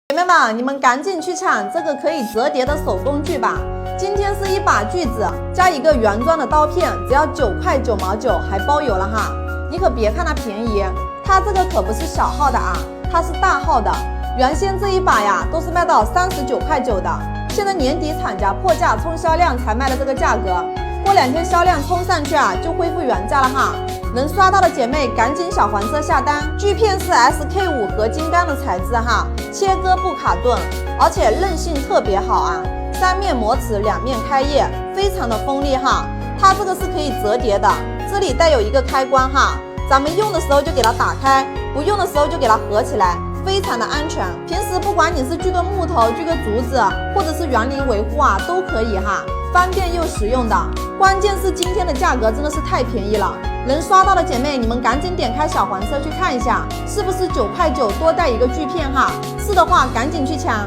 姐妹们，你们赶紧去抢这个可以折叠的手工锯吧！今天是一把锯子加一个原装的刀片，只要9块9毛9，还包邮了哈！你可别看它便宜，它这个可不是小号的啊，它是大号的。原先这一把呀都是卖到39块9的，现在年底厂家破价冲销量才卖的这个价格。过2天销量冲上去啊，就恢复原价了哈！能刷到的姐妹赶紧小黄车下单。锯片是 SK5 合金钢的材质哈，切割不卡顿，而且韧性特别好啊，3面磨齿2面开业，非常的锋利哈。它这个是可以折叠的，这里带有一个开关哈，咱们用的时候就给它打开，不用的时候就给它合起来，非常的安全。平时不管你是锯个木头、锯个竹子，或者是园林维护啊，都可以哈，方便又实用的。关键是今天的价格真的是太便宜了，能刷到的姐妹，你们赶紧点开小黄车去看一下，是不是9块9多带一个锯片哈？是的话，赶紧去抢。